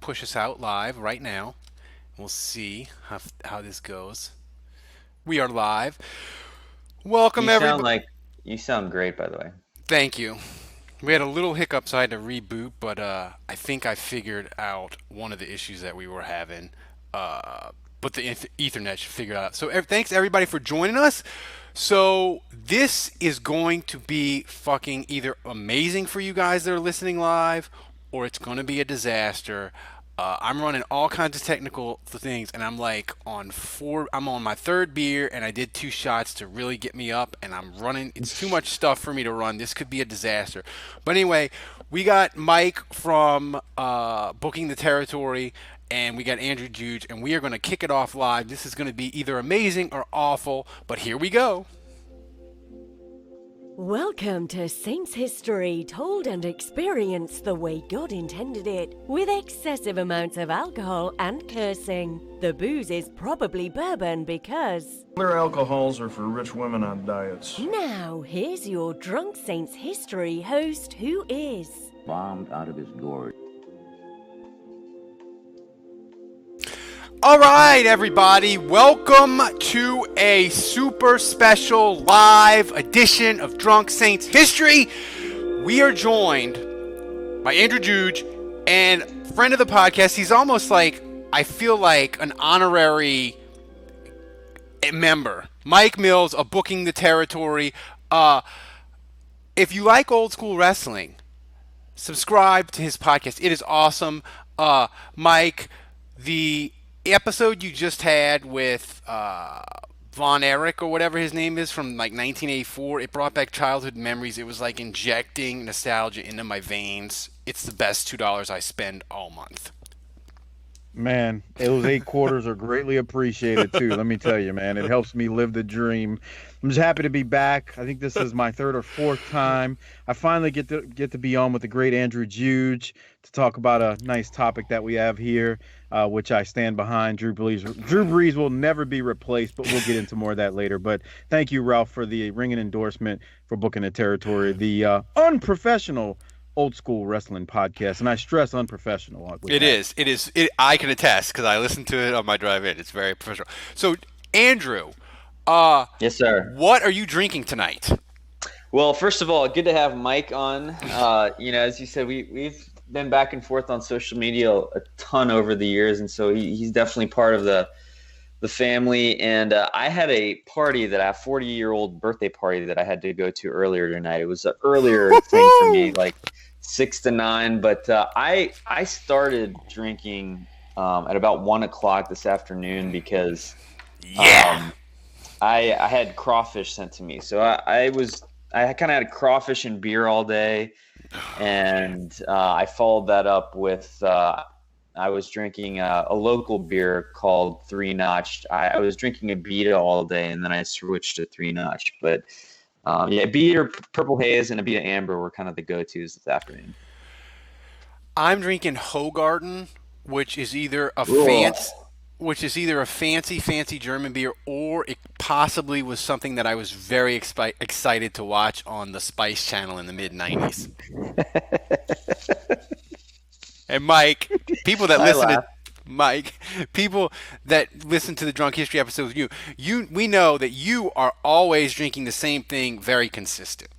push us out live right now. We'll see how this goes. We are live. Welcome, You sound everybody. like you sound great, by the way. Thank you. We had a little hiccup, so I had to reboot, but I think I figured out one of the issues that we were having. Uh, but the Ethernet should figure it out. So thanks everybody for joining us. So this is going to be fucking either amazing for you guys that are listening live, or it's going to be a disaster. I'm running all kinds of technical things, and I'm like on four. I'm on my third beer, and I did 2 shots to really get me up, and I'm running. It's too much stuff for me to run. This could be a disaster. But anyway, we got Mike from Booking the Territory, and we got Andrew Juge, and we are going to kick it off live. This is going to be either amazing or awful, but here we go. Welcome to Saints History, told and experienced the way God intended it, with excessive amounts of alcohol and cursing. The booze is probably bourbon because... Other alcohols are for rich women on diets. Now, here's your Drunk Saints History host, who is... bombed out of his gourd. All right, everybody, welcome to a super special live edition of Drunk Saints History. We are joined by Andrew Juge and friend of the podcast. He's almost like, I feel like an honorary member. Mike Mills of Booking the Territory. If you like old school wrestling, subscribe to his podcast. It is awesome. Mike, the episode you just had with Von Erich or whatever his name is from like 1984, it brought back childhood memories. It was like injecting nostalgia into my veins. It's the best $2 I spend all month. Man, those 8 quarters are greatly appreciated too. Let me tell you, man, it helps me live the dream. I'm just happy to be back. I think this is my third or fourth time. I finally get to be on with the great Andrew Juge to talk about a nice topic that we have here, which I stand behind. Drew Brees will never be replaced, but we'll get into more of that later. But thank you, Ralph, for the ringing endorsement for Booking the Territory, the unprofessional old school wrestling podcast, and I stress unprofessional. It is. I can attest because I listened to it on my drive in. It's very professional. So, Andrew, Yes, sir. what are you drinking tonight? Well, first of all, good to have Mike on. As you said, we've been back and forth on social media a ton over the years, and so he's definitely part of the family. And I had a party that a 40-year-old birthday party that I had to go to earlier tonight. It was an earlier thing for me, like 6 to 9. But I started drinking at about 1 o'clock this afternoon because I had crawfish sent to me. So I kind of had crawfish and beer all day, and I followed that up with I was drinking a local beer called Three Notch. I was drinking a Beta all day, and then I switched to Three Notch. But Beta Purple Haze and a Beta Amber were kind of the go-tos this afternoon. I'm drinking Hogarten, which is either a fancy German beer, or it possibly was something that I was very excited to watch on the Spice Channel in the mid '90s. And Mike, people that listen to the Drunk History episodes, we know that you are always drinking the same thing, very consistent.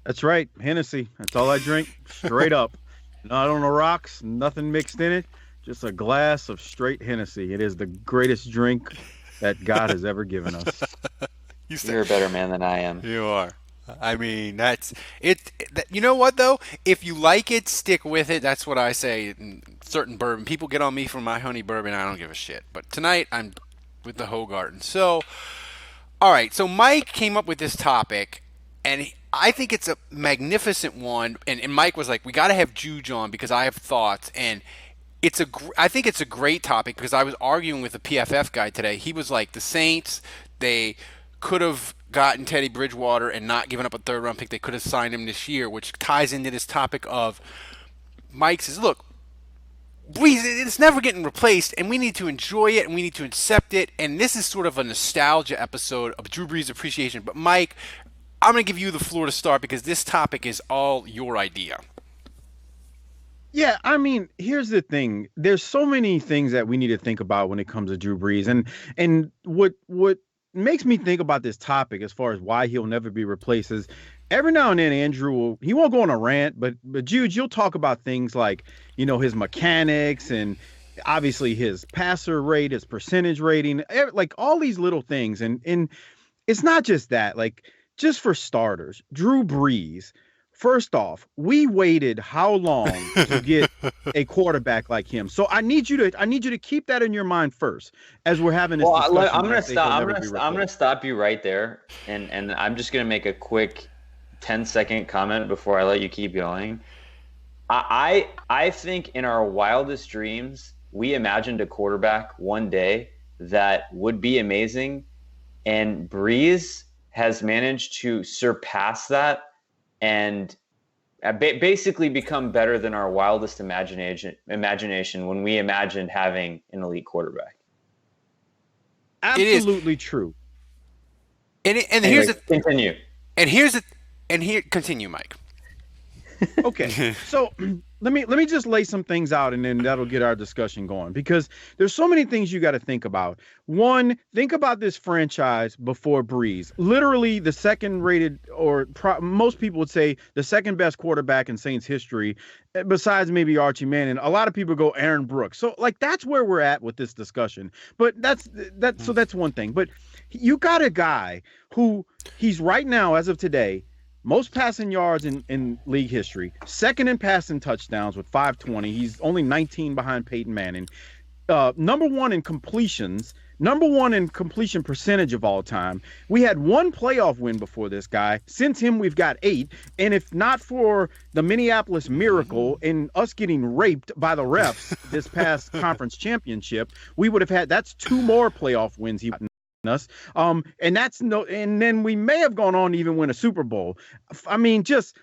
That's right, Hennessy. That's all I drink, straight up. Not on the rocks, nothing mixed in it. Just a glass of straight Hennessy. It is the greatest drink that God has ever given us. You're a better man than I am. You are. I mean, that's it. You know what though? If you like it, stick with it. That's what I say. In certain bourbon, people get on me for my honey bourbon. I don't give a shit. But tonight I'm with the Hogarten. So, all right. So Mike came up with this topic, and I think it's a magnificent one. And Mike was like, "We got to have Juge on because I have thoughts." And I think it's a great topic because I was arguing with the PFF guy today. He was like, the Saints, they could have gotten Teddy Bridgewater and not given up a third-round pick. They could have signed him this year, which ties into this topic of Mike says, look, Brees, it's never getting replaced, and we need to enjoy it, and we need to accept it, and this is sort of a nostalgia episode of Drew Brees appreciation. But, Mike, I'm going to give you the floor to start because this topic is all your idea. Yeah, I mean, here's the thing. There's so many things that we need to think about when it comes to Drew Brees, and what makes me think about this topic as far as why he'll never be replaced is every now and then he won't go on a rant, but Jude, you'll talk about things like his mechanics and obviously his passer rate, his percentage rating, like all these little things, and it's not just that. Like, just for starters, Drew Brees. First off, we waited how long to get a quarterback like him? So I need you to keep that in your mind first as we're having this Well, discussion I'm that gonna I say he'll stop. never be I'm gonna replaced. stop you right there, and I'm just gonna make a quick 10-second comment before I let you keep going. I think in our wildest dreams, we imagined a quarterback one day that would be amazing, and Breeze has managed to surpass that and basically become better than our wildest imagination when we imagined having an elite quarterback. It is, Absolutely true. and here's Anyway, the continue. and here's the and here continue, Mike. Okay, so let me just lay some things out, and then that'll get our discussion going because there's so many things you got to think about. One, think about this franchise before Breeze. Literally, the second rated, or most people would say the second best quarterback in Saints history, besides maybe Archie Manning. A lot of people go Aaron Brooks. So like that's where we're at with this discussion. But that's one thing. But you got a guy who he's right now as of today most passing yards in league history, second in passing touchdowns with 520. He's only 19 behind Peyton Manning. Number one in completions, number one in completion percentage of all time. We had one playoff win before this guy. Since him, we've got 8. And if not for the Minneapolis Miracle and us getting raped by the refs this past conference championship, we would have had that's 2 more playoff wins he us. And that's no, and then we may have gone on to even win a Super Bowl. I mean, just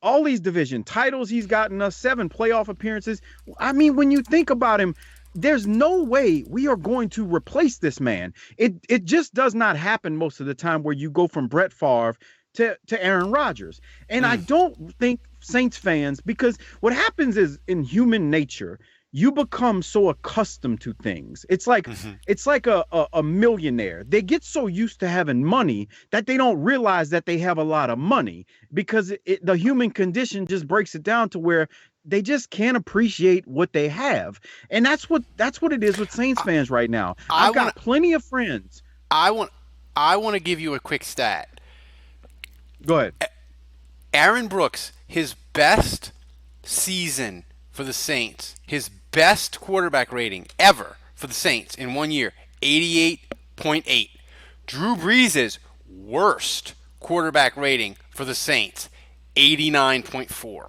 all these division titles he's gotten us, 7 playoff appearances. I mean, when you think about him, there's no way we are going to replace this man. It just does not happen most of the time where you go from Brett Favre to Aaron Rodgers. And I don't think Saints fans, because what happens is in human nature, you become so accustomed to things. It's like a millionaire. They get so used to having money that they don't realize that they have a lot of money because the human condition just breaks it down to where they just can't appreciate what they have. And that's what it is with Saints fans right now. I I've want got plenty of friends. I want I want to give you a quick stat. Go ahead. Aaron Brooks, his best season for the Saints, his best quarterback rating ever for the Saints in 1 year, 88.8. Drew Brees' worst quarterback rating for the Saints, 89.4.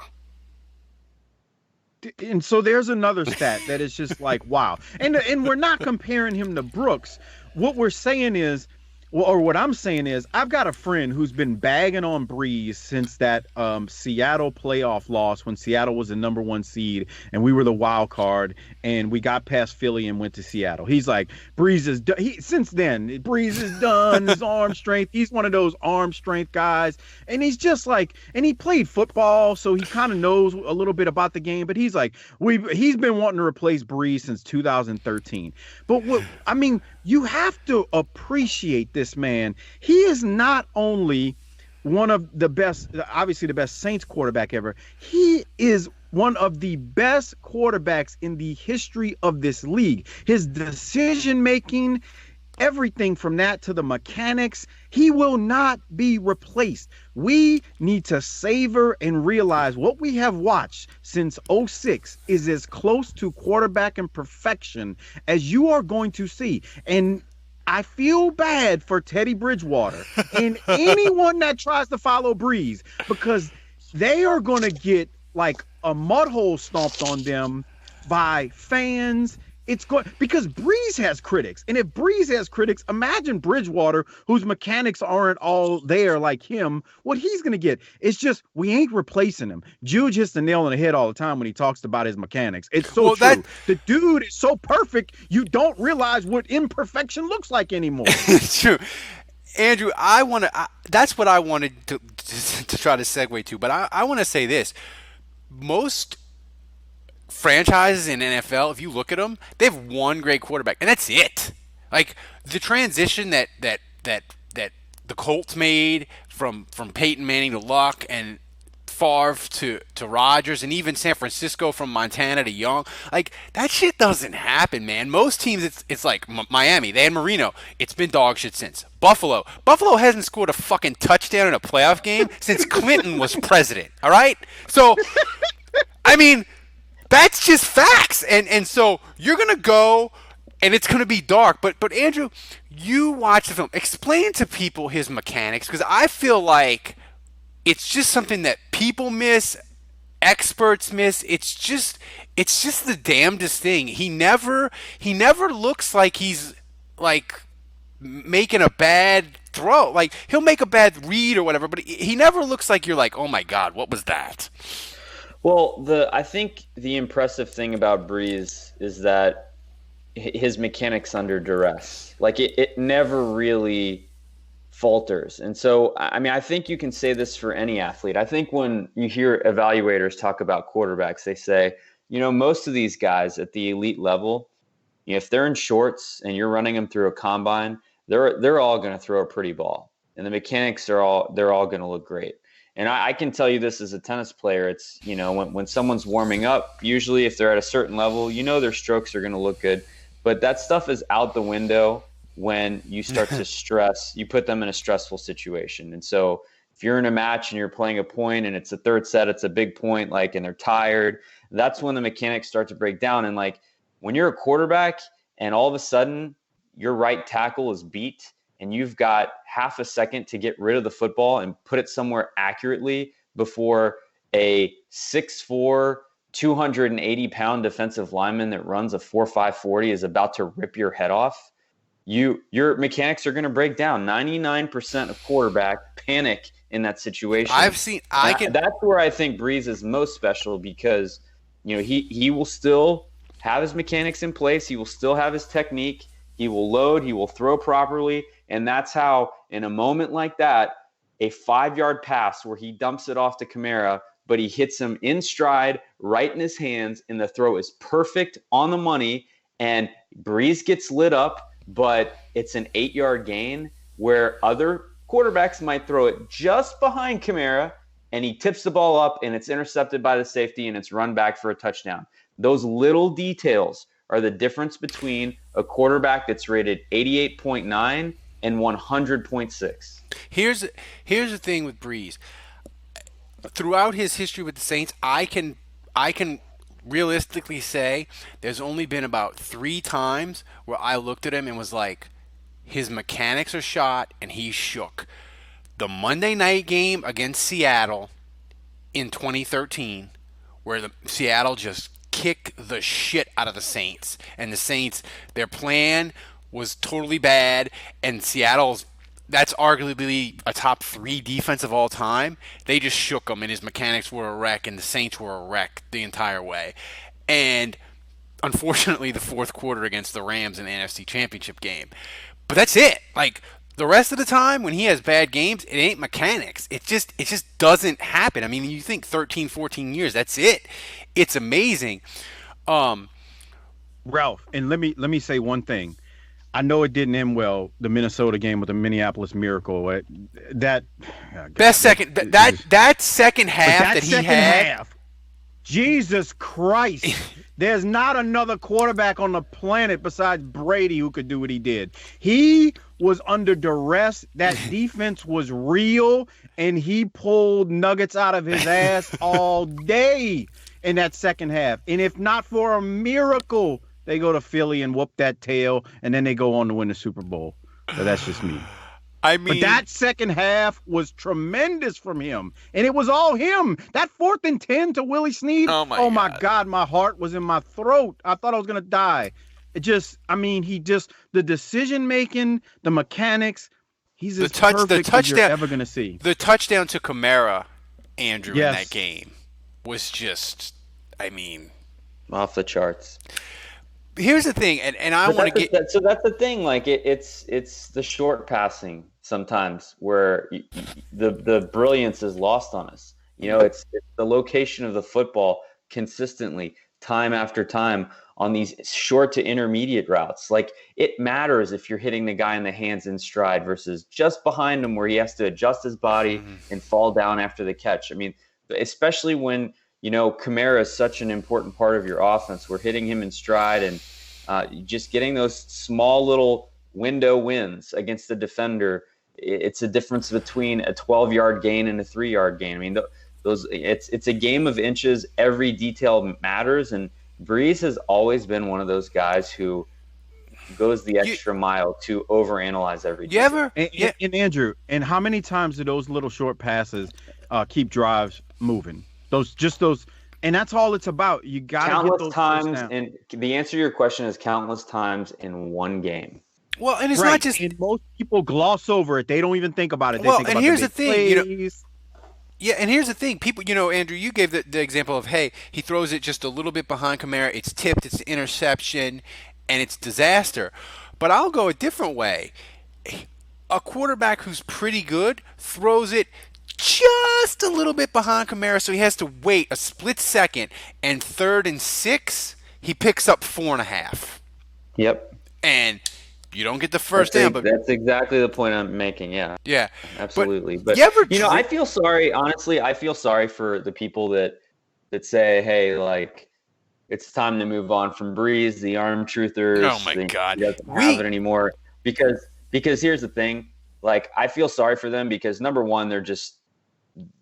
And so there's another stat that is just like wow. And we're not comparing him to Brooks. What we're saying is, well, or what I'm saying is, I've got a friend who's been bagging on Breeze since that Seattle playoff loss when Seattle was the number 1 seed and we were the wild card and we got past Philly and went to Seattle. He's like, Breeze is done. Since then, Breeze is done. His arm strength. He's one of those arm strength guys, and he's just like, and he played football, so he kind of knows a little bit about the game. But he's like, he's been wanting to replace Breeze since 2013. But what I mean, you have to appreciate this man. He is not only one of the best, obviously the best Saints quarterback ever. He is one of the best quarterbacks in the history of this league. His decision making, everything from that to the mechanics, he will not be replaced. We need to savor and realize what we have watched since '06 is as close to quarterback and perfection as you are going to see. And I feel bad for Teddy Bridgewater and anyone that tries to follow Breeze because they are going to get like a mud hole stomped on them by fans. It's going because Breeze has critics, and if Breeze has critics, imagine Bridgewater, whose mechanics aren't all there like him. What he's going to get is just we ain't replacing him. Jude hits the nail on the head all the time when he talks about his mechanics. It's so true. The dude is so perfect, you don't realize what imperfection looks like anymore. It's true. Andrew, that's what I wanted to try to segue to, but I want to say this. Most franchises in NFL, if you look at them, they have one great quarterback, and that's it. Like the transition that the Colts made from Peyton Manning to Luck and Favre to Rodgers, and even San Francisco from Montana to Young. Like that shit doesn't happen, man. Most teams, it's like Miami. They had Marino. It's been dog shit since. Buffalo hasn't scored a fucking touchdown in a playoff game since Clinton was president. All right, so I mean that's just facts, and so you're gonna go. And it's going to be dark. But Andrew, you watch the film. Explain to people his mechanics, because I feel like it's just something that people miss, experts miss. It's just the damnedest thing. He never looks like he's like making a bad throw. Like he'll make a bad read or whatever, but he never looks like you're like, "Oh my god, what was that?" Well, I think the impressive thing about Brees is that his mechanics under duress. Like it never really falters. And so, I mean, I think you can say this for any athlete. I think when you hear evaluators talk about quarterbacks, they say, most of these guys at the elite level, if they're in shorts and you're running them through a combine, they're all going to throw a pretty ball. And the mechanics they're all going to look great. And I can tell you this as a tennis player, it's, when someone's warming up, usually if they're at a certain level, their strokes are going to look good. But that stuff is out the window when you start to stress. You put them in a stressful situation. And so if you're in a match and you're playing a point and it's the third set, it's a big point, and they're tired, that's when the mechanics start to break down. And when you're a quarterback and all of a sudden your right tackle is beat and you've got half a second to get rid of the football and put it somewhere accurately before a 6'4", 280-pound defensive lineman that runs a 4.5 40 is about to rip your head off, your mechanics are going to break down. 99% of quarterback panic in that situation. That's where I think Brees is most special, because he will still have his mechanics in place. He will still have his technique. He will load. He will throw properly, and that's how, in a moment like that, a 5-yard pass where he dumps it off to Kamara, but he hits him in stride, right in his hands, and the throw is perfect on the money, and Brees gets lit up, but it's an 8-yard gain where other quarterbacks might throw it just behind Kamara, and he tips the ball up, and it's intercepted by the safety, and it's run back for a touchdown. Those little details are the difference between a quarterback that's rated 88.9 and 100.6. Here's the thing with Brees. Throughout his history with the Saints, I can realistically say there's only been about 3 times where I looked at him and was like, his mechanics are shot and he's shook. The Monday night game against Seattle in 2013, where Seattle just kicked the shit out of the Saints, and the Saints, their plan was totally bad, and Seattle's, that's arguably a top 3 defense of all time. They just shook him, and his mechanics were a wreck, and the Saints were a wreck the entire way. And unfortunately, the fourth quarter against the Rams in the NFC Championship game. But that's it. Like, the rest of the time, when he has bad games, it ain't mechanics. It just doesn't happen. I mean, you think 13, 14 years, that's it. It's amazing. Ralph, and let me say one thing. I know it didn't end well, the Minnesota game with the Minneapolis Miracle. That second half that he had. Jesus Christ. There's not another quarterback on the planet besides Brady who could do what he did. He was under duress. That defense was real, and he pulled nuggets out of his ass all day in that second half. And if not for a miracle, they go to Philly and whoop that tail, and then they go on to win the Super Bowl. So that's just me. I mean, but that second half was tremendous from him, and it was all him. That 4th and 10 to Willie Snead. Oh my God, my heart was in my throat. I thought I was gonna die. The decision making, the mechanics. He's as perfect as you're ever gonna see. The touchdown to Kamara, Andrew, in that game was just, off the charts. Here's the thing, and I want to get. So that's the thing. Like it's the short passing sometimes where the brilliance is lost on us. It's the location of the football consistently. time after time on these short to intermediate routes. Like, it matters if you're hitting the guy in the hands in stride versus just behind him where he has to adjust his body and fall down after the catch. I mean, especially when, Kamara is such an important part of your offense. We're hitting him in stride and just getting those small little window wins against the defender. It's a difference between a 12-yard gain and a 3-yard gain. I mean, it's a game of inches. Every detail matters, and Brees has always been one of those guys who goes the extra mile to overanalyze every detail. And Andrew, and how many times do those little short passes keep drives moving? Those, and that's all it's about. You got to get those times, and the answer to your question is countless times in one game. Well, and it's not just. And most people gloss over it; they don't even think about it. They think and about here's the thing, yeah, and here's the thing. People, Andrew, you gave the example of, hey, he throws it just a little bit behind Kamara. It's tipped. It's an interception, and it's disaster. But I'll go a different way. A quarterback who's pretty good throws it just a little bit behind Kamara, so he has to wait a split second, and 3rd and 6, he picks up 4.5. Yep. And you don't get the first down. But that's exactly the point I'm making, yeah. Yeah. Absolutely. But I feel sorry, honestly, I feel sorry for the people that say, hey, like, it's time to move on from Brees, the arm truthers. Oh, my God. He doesn't have it anymore. Because here's the thing. Like, I feel sorry for them because, number one,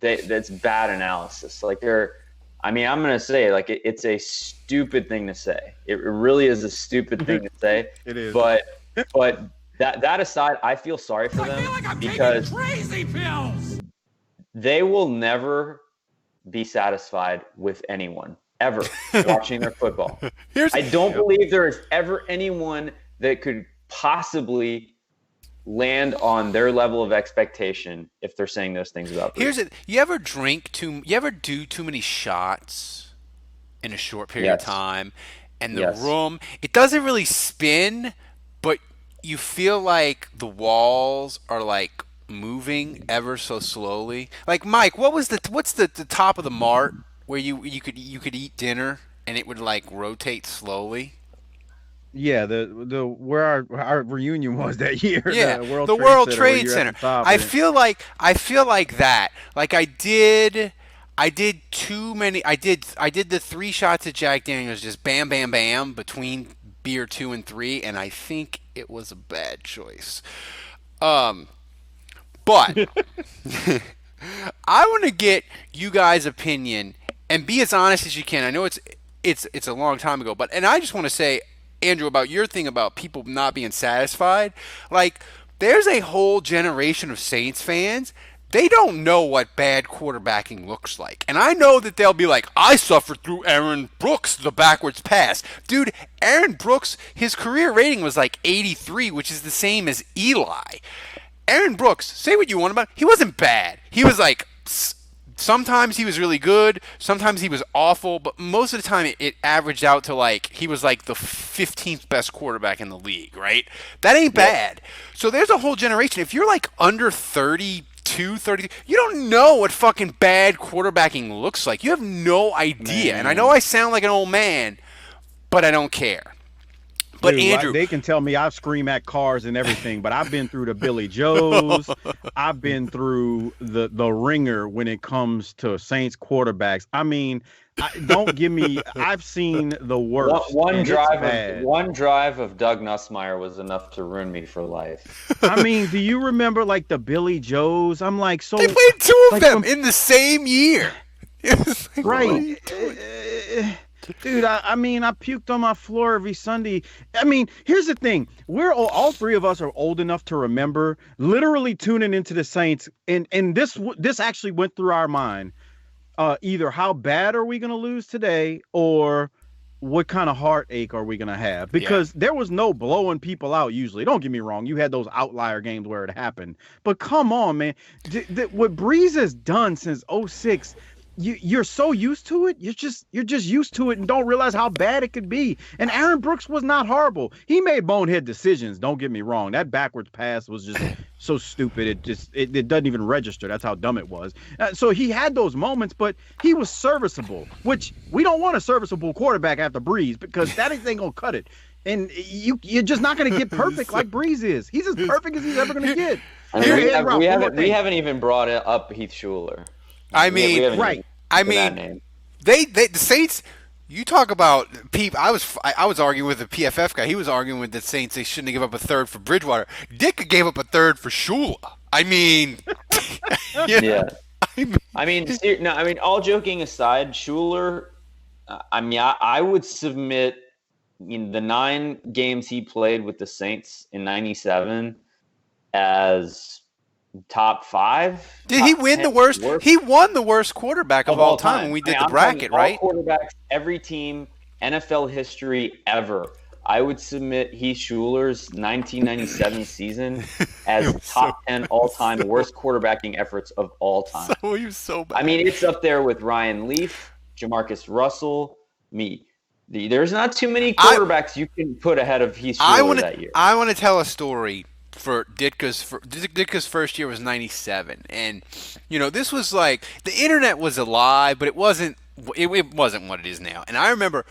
that's bad analysis. Like, I'm going to say, like, it's a stupid thing to say. It really is a stupid thing to say. It is. But that aside, I feel sorry for them because crazy pills. They will never be satisfied with anyone ever watching their football. I don't believe there is ever anyone that could possibly land on their level of expectation if they're saying those things about Brees. You ever do too many shots in a short period of time, and the room, it doesn't really spin, but you feel like the walls are like moving ever so slowly. Like, Mike, what's the top of the mart where you could eat dinner and it would like rotate slowly? Yeah, the where our reunion was that year. Yeah, the World Trade Center. I feel like that. Like I did too many. I did the 3 shots at Jack Daniels, just bam, bam, bam between beer 2 and 3, and I think it was a bad choice. But I want to get you guys' opinion and be as honest as you can. I know it's a long time ago, and I just want to say, Andrew, about your thing about people not being satisfied. Like, there's a whole generation of Saints fans. They don't know what bad quarterbacking looks like. And I know that they'll be like, I suffered through Aaron Brooks, the backwards pass. Dude, Aaron Brooks, his career rating was like 83, which is the same as Eli. Aaron Brooks, say what you want about him, he wasn't bad. He was like, sometimes he was really good, sometimes he was awful, but most of the time it averaged out to like, he was like the 15th best quarterback in the league, right? That ain't bad. So there's a whole generation. If you're like under 30, 30, you don't know what fucking bad quarterbacking looks like. You have no idea. And I know I sound like an old man, but I don't care. But Dude, Andrew, they can tell me I scream at cars and everything, but I've been through the Billy Joes. I've been through the ringer when it comes to Saints quarterbacks. I mean, don't give me. I've seen the worst. One drive of Doug Nussmeier was enough to ruin me for life. I mean, do you remember like the Billy Joes? I'm like, so they played 2 of them in the same year. Right. Dude, I mean, I puked on my floor every Sunday. I mean, here's the thing. We're all 3 of us are old enough to remember literally tuning into the Saints. And this actually went through our mind. Either how bad are we going to lose today or what kind of heartache are we going to have? Because there was no blowing people out usually. Don't get me wrong. You had those outlier games where it happened. But come on, man. What Brees has done since 2006, you're so used to it. You're just used to it and don't realize how bad it could be. And Aaron Brooks was not horrible. He made bonehead decisions. Don't get me wrong. That backwards pass was just so stupid. It doesn't even register. That's how dumb it was. So he had those moments, but he was serviceable. Which we don't want a serviceable quarterback after Brees because that ain't gonna cut it. And you're just not gonna get perfect like Brees is. He's as perfect as he's ever gonna get. I mean, we haven't even brought up Heath Shuler. I mean, right. I mean, the Saints. You talk about Pete. I was arguing with the PFF guy. He was arguing with the Saints. They shouldn't give up a third for Bridgewater. Dick gave up a third for Shula. I mean, yeah. I mean, all joking aside, Shuler. I would submit the 9 games he played with the Saints in '97 as top 5. Did he win the worst? He won the worst quarterback of all time when we did the bracket, right? All quarterbacks, every team, NFL history ever. I would submit Heath Shuler's 1997 season as top 10 all-time worst quarterbacking efforts of all time. So he was so bad. I mean, it's up there with Ryan Leaf, Jamarcus Russell, me. There's not too many quarterbacks you can put ahead of Heath Shuler that year. I want to tell a story. For Ditka's first year was '97, and this was like the internet was alive, but it wasn't what it is now. And I remember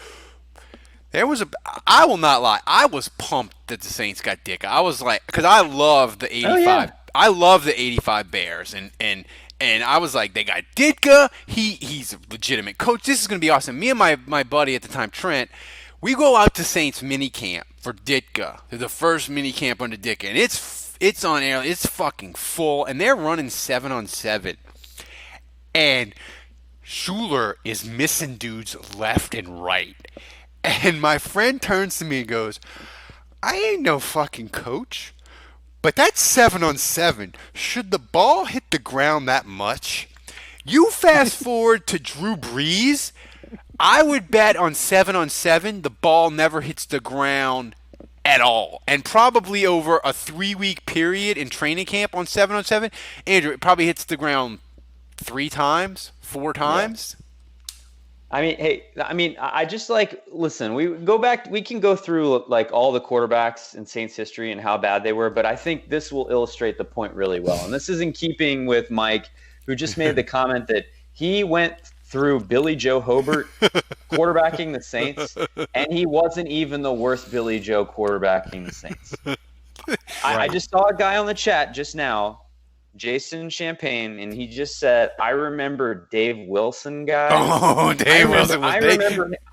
I will not lie, I was pumped that the Saints got Ditka. I was like, because I love the '85. Oh, yeah. I love the '85 Bears, and I was like, they got Ditka. He's a legitimate coach. This is gonna be awesome. Me and my buddy at the time, Trent. We go out to Saints minicamp for Ditka, the first minicamp under Ditka, and it's on air. It's fucking full, and they're running 7-on-7, and Shuler is missing dudes left and right, and my friend turns to me and goes, "I ain't no fucking coach, but that's 7-on-7. Should the ball hit the ground that much? You fast forward to Drew Brees." I would bet on 7-on-7, the ball never hits the ground at all. And probably over a 3-week period in training camp on 7-on-7, Andrew, it probably hits the ground 3 times, 4 times. Yeah. I just listen, we can go through like all the quarterbacks in Saints history and how bad they were, but I think this will illustrate the point really well. And this is in keeping with Mike, who just made the comment that he went through Billy Joe Hobart quarterbacking the Saints, and he wasn't even the worst Billy Joe quarterbacking the Saints. I just saw a guy on the chat just now, Jason Champagne, and he just said, "I remember Dave Wilson, guys." Oh, Dave Wilson was big.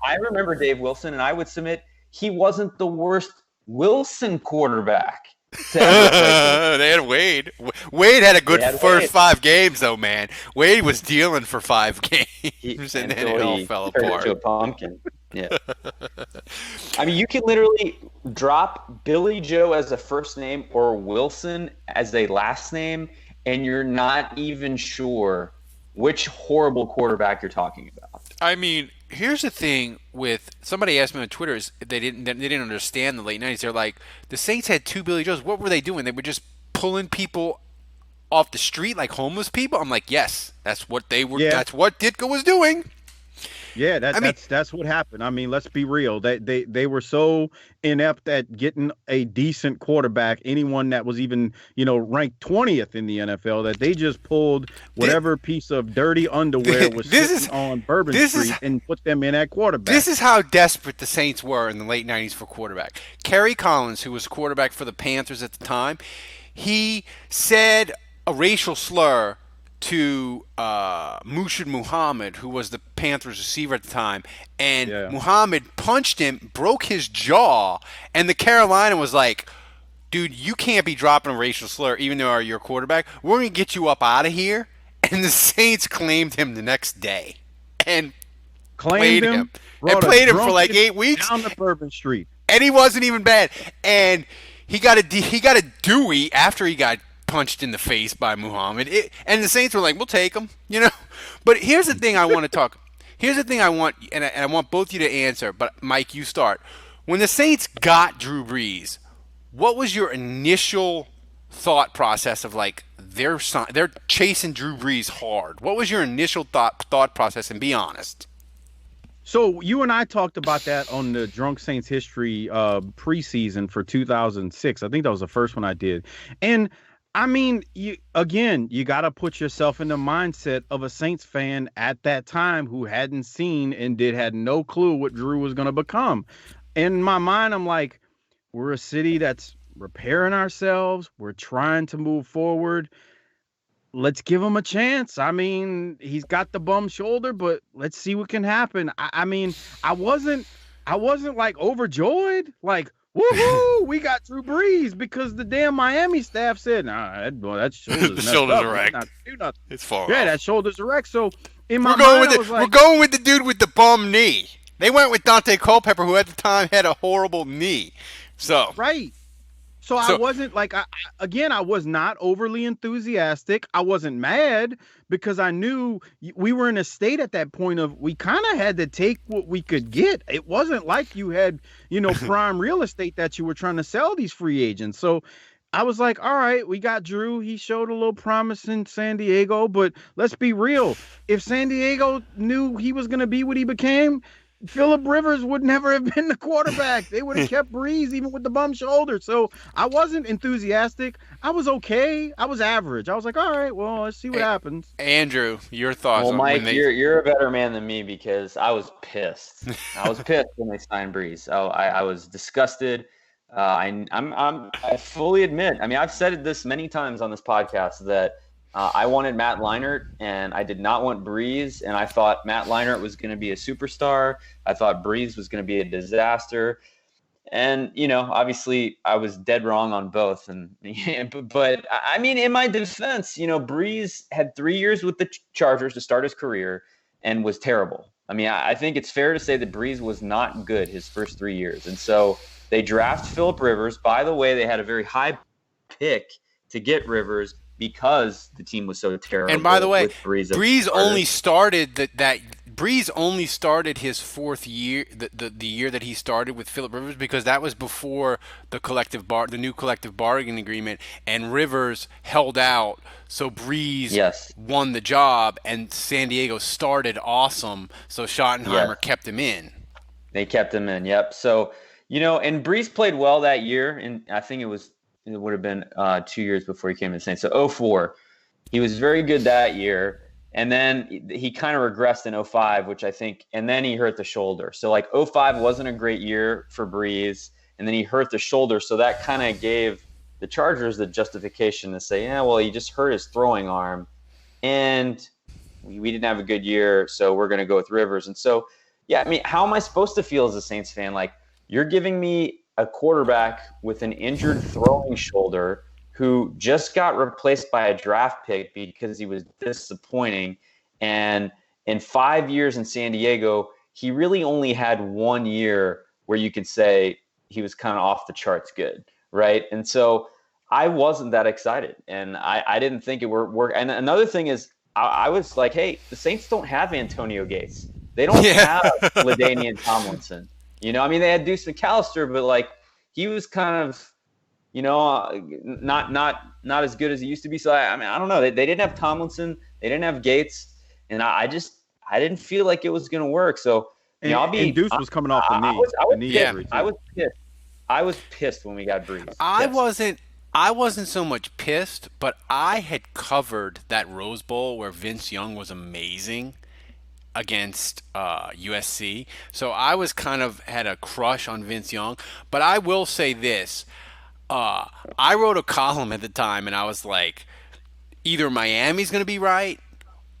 I remember Dave Wilson, and I would submit he wasn't the worst Wilson quarterback. They had Wade. Wade had a good first 5 games, though, man. Wade was dealing for 5 games, and then it all fell apart. To a pumpkin. Yeah. I mean, you can literally drop Billy Joe as a first name or Wilson as a last name, and you're not even sure which horrible quarterback you're talking about. I mean, here's the thing with somebody asked me on Twitter is they didn't understand the late '90s. They're like, the Saints had 2 Billy Joes. What were they doing? They were just pulling people off the street like homeless people. I'm like, yes, that's what they were. Yeah. That's what Ditka was doing. Yeah, that's what happened. I mean, let's be real. They were so inept at getting a decent quarterback, anyone that was even, ranked 20th in the NFL, that they just pulled whatever piece of dirty underwear was sitting on Bourbon Street and put them in at quarterback. This is how desperate the Saints were in the late 90s for quarterback. Kerry Collins, who was quarterback for the Panthers at the time, he said a racial slur to Mushid Muhammad, who was the Panthers receiver at the time, and Muhammad punched him, broke his jaw, and the Carolina was like, dude, you can't be dropping a racial slur even though you're your quarterback. We're going to get you up out of here. And the Saints claimed him the next day and played him for like 8 weeks. Down the Bourbon Street. And he wasn't even bad. And he got a Dewey after he got punched in the face by Muhammad, and the Saints were like, "We'll take him," But here's the thing I want to talk. Here's the thing I want, and I want both of you to answer. But Mike, you start. When the Saints got Drew Brees, what was your initial thought process of like they're chasing Drew Brees hard. What was your initial thought process? And be honest. So you and I talked about that on the Drunk Saints History preseason for 2006. I think that was the first one I did. And I mean, you got to put yourself in the mindset of a Saints fan at that time who hadn't seen and had no clue what Drew was going to become. In my mind, I'm like, we're a city that's repairing ourselves. We're trying to move forward. Let's give him a chance. I mean, he's got the bum shoulder, but let's see what can happen. I mean, I wasn't like overjoyed, like, woohoo, we got Drew Brees, because the damn Miami staff said, nah, that shoulder's The shoulders up. are wrecked. It's far Yeah, off. that shoulder's erect. So in my We're going mind, with I was like, we're going with the dude with the bum knee. They went with Dante Culpepper, who at the time had a horrible knee. So right. So I wasn't like, I was not overly enthusiastic. I wasn't mad because I knew we were in a state at that point of we kind of had to take what we could get. It wasn't like you had, prime real estate that you were trying to sell these free agents. So I was like, all right, we got Drew. He showed a little promise in San Diego, but let's be real. If San Diego knew he was going to be what he became, Phillip Rivers would never have been the quarterback. They would have kept Brees even with the bum shoulder. So I wasn't enthusiastic. I was okay. I was average. I was like, all right, well, let's see what happens. Andrew, your thoughts? Well, on Mike, when you're a better man than me because I was pissed. I was pissed when they signed Brees. I was disgusted. I fully admit. I mean, I've said this many times on this podcast that I wanted Matt Leinart, and I did not want Brees. And I thought Matt Leinart was going to be a superstar. I thought Brees was going to be a disaster. And, obviously I was dead wrong on both. But I mean, in my defense, Brees had 3 years with the Chargers to start his career and was terrible. I mean, I think it's fair to say that Brees was not good his first 3 years. And so they draft Phillip Rivers. By the way, they had a very high pick to get Rivers because the team was so terrible. And by the way, Brees only started Brees only started his fourth year, the year that he started with Phillip Rivers, because that was before the new collective bargaining agreement, and Rivers held out, so Brees won the job, and San Diego started awesome, so Schottenheimer kept him in. They kept him in, yep. So, and Brees played well that year, and I think it would have been 2 years before he came to the Saints. So 2004, he was very good that year. And then he kind of regressed in 2005, which I think, and then he hurt the shoulder. So like 2005 wasn't a great year for Brees, and then he hurt the shoulder. So that kind of gave the Chargers the justification to say, yeah, well, he just hurt his throwing arm, and we didn't have a good year, so we're going to go with Rivers. And so, yeah, I mean, how am I supposed to feel as a Saints fan? Like, you're giving me a quarterback with an injured throwing shoulder who just got replaced by a draft pick because he was disappointing. And in 5 years in San Diego, he really only had 1 year where you could say he was kind of off the charts good, right? And so I wasn't that excited, and I didn't think it would work. And another thing is, I was like, hey, the Saints don't have Antonio Gates. They don't have LaDainian Tomlinson. I mean, they had Deuce McAllister, but like he was kind of, not as good as he used to be. So I mean, I don't know. They didn't have Tomlinson. They didn't have Gates, and I didn't feel like it was going to work. So and Deuce was coming off the knee. I was pissed when we got Brees. I wasn't so much pissed, but I had covered that Rose Bowl where Vince Young was amazing against USC. So I was kind of had a crush on Vince Young. But I will say this. I wrote a column at the time, and I was like, either Miami's going to be right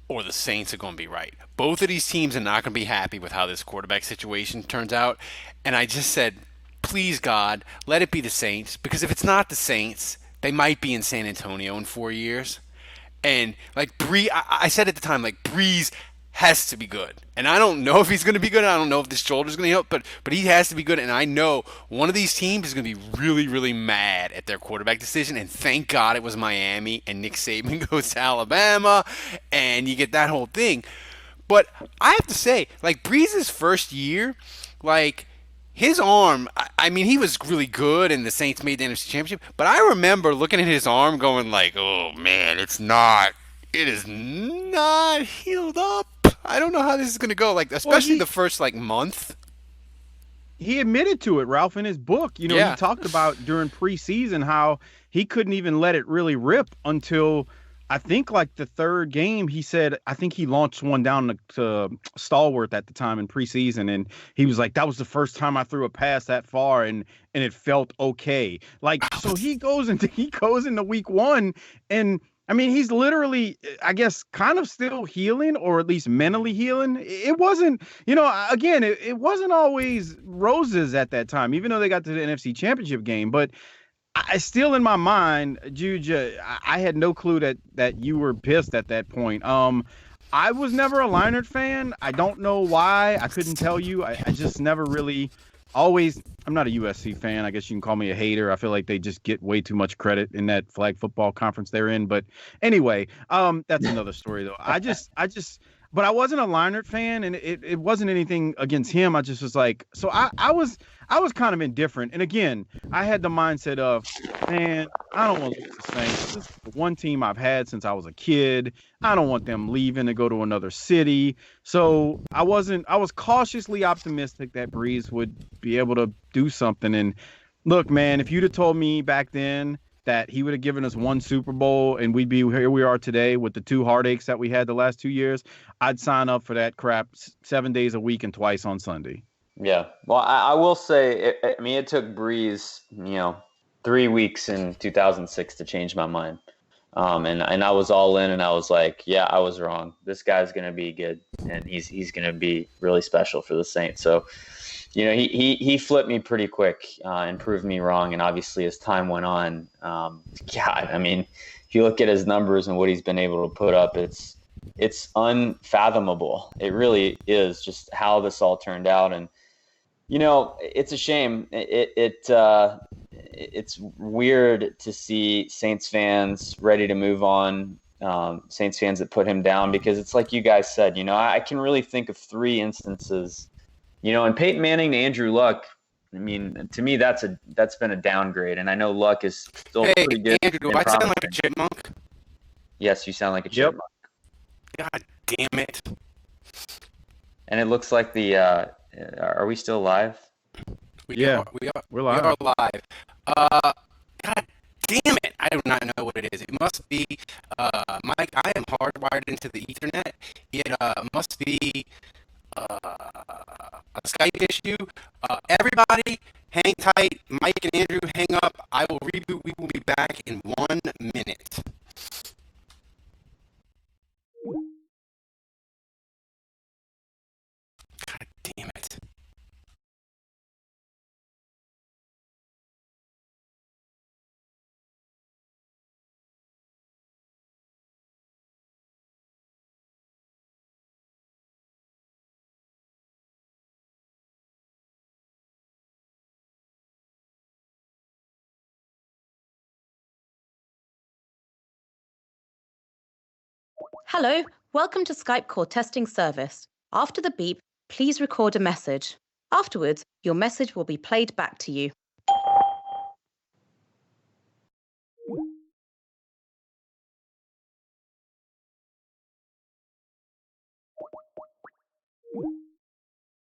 or the Saints are going to be right. Both of these teams are not going to be happy with how this quarterback situation turns out. And I just said, please, God, let it be the Saints. Because if it's not the Saints, they might be in San Antonio in 4 years. And like Brees, I said at the time, like Brees has to be good. And I don't know if he's going to be good. I don't know if this shoulder's going to help, but he has to be good. And I know one of these teams is going to be really, really mad at their quarterback decision. And thank God it was Miami, and Nick Saban goes to Alabama, and you get that whole thing. But I have to say, like Brees' first year, like his arm, I mean, he was really good, and the Saints made the NFC Championship. But I remember looking at his arm, going like, "Oh man, it is not healed up. I don't know how this is gonna go. Like, Well, especially the first like month." he admitted to it, Ralph, in his book. You know, he Yeah. talked about during preseason how he couldn't even let it really rip until I think like the third game. He said, I think he launched one down to Stallworth at the time in preseason, and he was like, "That was the first time I threw a pass that far, and it felt okay." Like, so he goes into week one, and I mean, he's literally, I guess, kind of still healing, or at least mentally healing. It wasn't, again, it wasn't always roses at that time, even though they got to the NFC Championship game. But I still, in my mind, Juge, I had no clue that you were pissed at that point. I was never a Leinart fan. I don't know why. I couldn't tell you. I just never really always. I'm not a USC fan. I guess you can call me a hater. I feel like they just get way too much credit in that flag football conference they're in. But anyway, that's another story though. But I wasn't a Leinart fan, and it wasn't anything against him. I just was like, so I was kind of indifferent. And again, I had the mindset of, man, I don't want to lose the Saints. This is the one team I've had since I was a kid. I don't want them leaving to go to another city. So I was cautiously optimistic that Brees would be able to do something. And look, man, if you'd have told me back then that he would have given us one Super Bowl and we'd be here we are today with the two heartaches that we had the last 2 years, I'd sign up for that crap 7 days a week and twice on Sunday. Yeah. Well, I will say, it took Brees, 3 weeks in 2006 to change my mind. And I was all in, and I was like, yeah, I was wrong. This guy's going to be good, and he's going to be really special for the Saints. So, he flipped me pretty quick and proved me wrong. And obviously, as time went on, God, I mean, if you look at his numbers and what he's been able to put up, it's unfathomable. It really is, just how this all turned out. And it's a shame. It's weird to see Saints fans ready to move on. Saints fans that put him down, because it's like you guys said. I can really think of 3 instances. And Peyton Manning to Andrew Luck. I mean, to me, that's been a downgrade, and I know Luck is still pretty good. Andrew, do I sound like a chipmunk? Yes, you sound like a chipmunk. God damn it! And it looks like are we still live? We're live. We are live. God damn it! I do not know what it is. It must be, Mike. I am hardwired into the Ethernet. It must be a Skype issue. Everybody, hang tight. Mike and Andrew, hang up. I will reboot. We will be back in 1 minute. God damn it. Hello, welcome to Skype call testing service. After the beep, please record a message. Afterwards, your message will be played back to you.